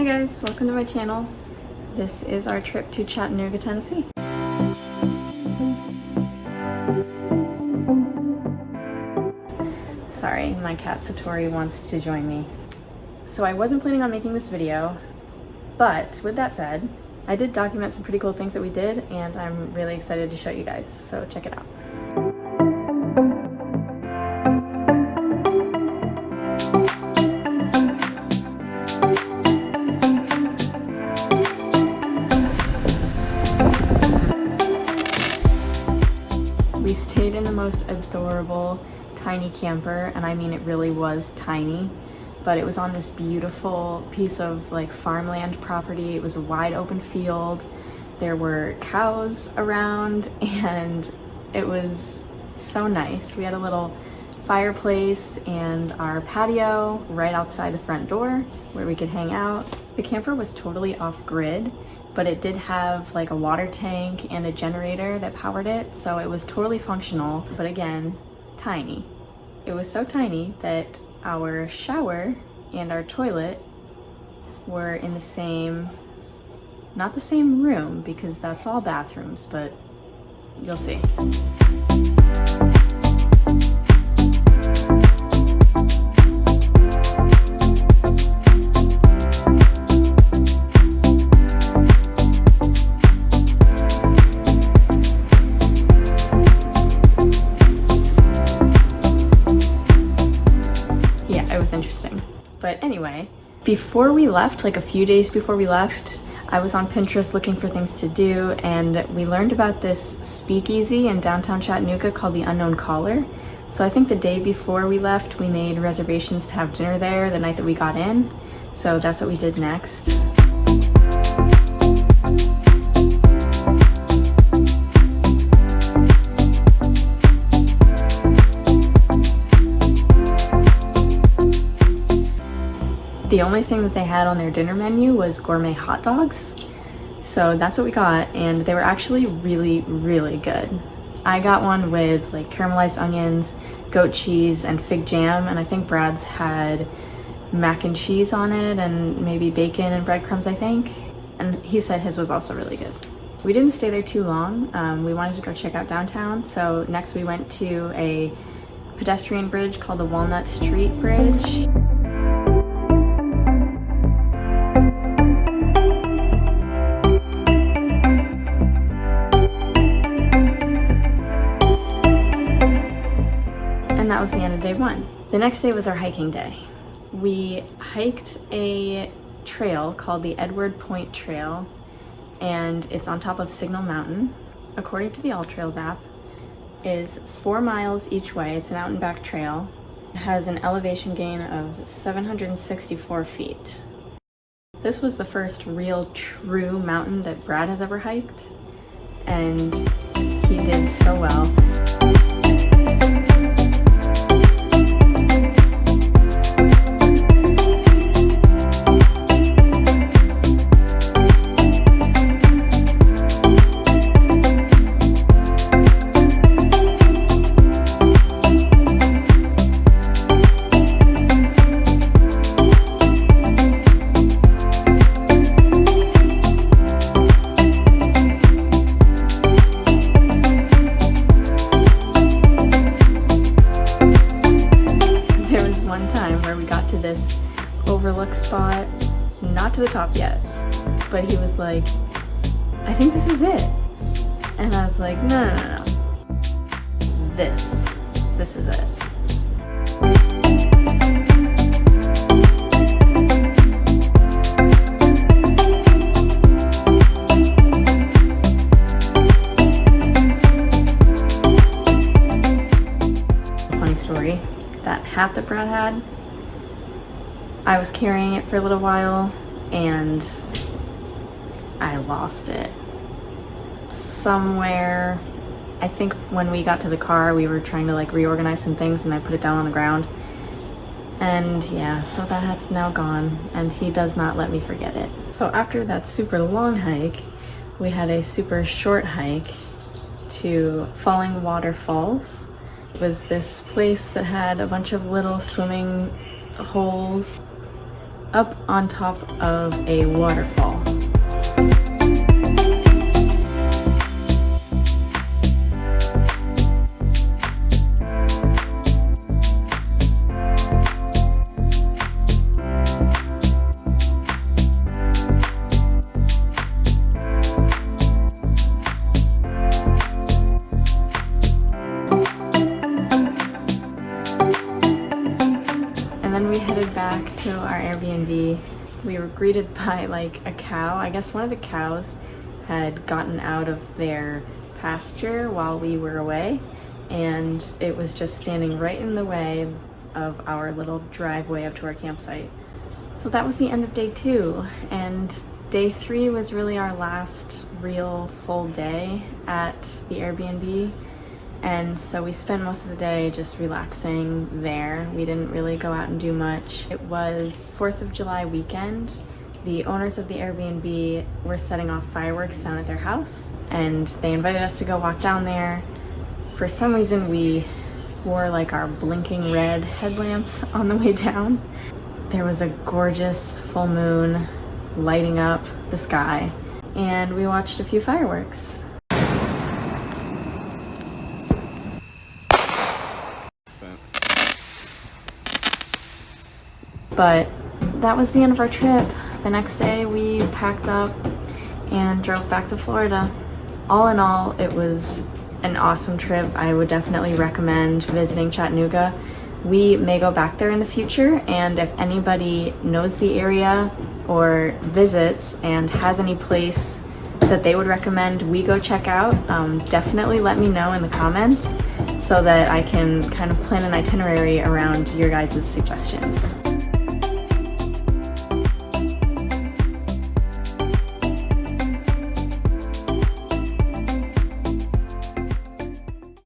Hey guys, welcome to my channel. This is our trip to Chattanooga, Tennessee. Sorry, my cat Satori wants to join me. So I wasn't planning on making this video, but with that said, I did document some pretty cool things that we did, and I'm really excited to show you guys, so check it out. We stayed in the most adorable tiny camper, and I mean it really was tiny, but it was on this beautiful piece of like farmland property. It was a wide open field. There were cows around and it was so nice. We had a little fireplace and our patio right outside the front door where we could hang out. The camper was totally off grid, but it did have like a water tank and a generator that powered it, so it was totally functional, but again, tiny. It was so tiny that our shower and our toilet were in the same, not the same room because that's all bathrooms, but you'll see. Interesting. But anyway, before we left, like a few days before we left, I was on Pinterest looking for things to do, and we learned about this speakeasy in downtown Chattanooga called the Unknown Caller. So I think the day before we left, we made reservations to have dinner there the night that we got in. So that's what we did next. The only thing that they had on their dinner menu was gourmet hot dogs. So that's what we got, and they were actually really, really good. I got one with like caramelized onions, goat cheese, and fig jam, and I think Brad's had mac and cheese on it and maybe bacon and breadcrumbs, I think. And he said his was also really good. We didn't stay there too long. We wanted to go check out downtown, so next we went to a pedestrian bridge called the Walnut Street Bridge. And that was the end of day one. The next day was our hiking day. We hiked a trail called the Edward Point Trail, and it's on top of Signal Mountain. According to the All Trails app, is 4 miles each way. It's an out and back trail. It has an elevation gain of 764 feet. This was the first real true mountain that Brad has ever hiked, and he did so well. This overlook spot, not to the top yet, but he was like, I think this is it. And I was like, no. This is it. Funny story, that hat that Brad had, I was carrying it for a little while and I lost it somewhere. I think when we got to the car, we were trying to like reorganize some things and I put it down on the ground. And yeah, so that hat's now gone and he does not let me forget it. So after that super long hike, we had a super short hike to Falling Water Falls. It was this place that had a bunch of little swimming holes. up on top of a waterfall. And then we headed back to our Airbnb. We were greeted by like a cow. I guess one of the cows had gotten out of their pasture while we were away, and it was just standing right in the way of our little driveway up to our campsite. So that was the end of day 2, and day 3 was really our last real full day at the Airbnb. And so we spent most of the day just relaxing there. We didn't really go out and do much. It was 4th of July weekend. The owners of the Airbnb were setting off fireworks down at their house, and they invited us to go walk down there. For some reason, we wore like our blinking red headlamps on the way down. There was a gorgeous full moon lighting up the sky, and we watched a few fireworks. But that was the end of our trip. The next day we packed up and drove back to Florida. All in all, it was an awesome trip. I would definitely recommend visiting Chattanooga. We may go back there in the future, and if anybody knows the area or visits and has any place that they would recommend we go check out, definitely let me know in the comments so that I can kind of plan an itinerary around your guys' suggestions.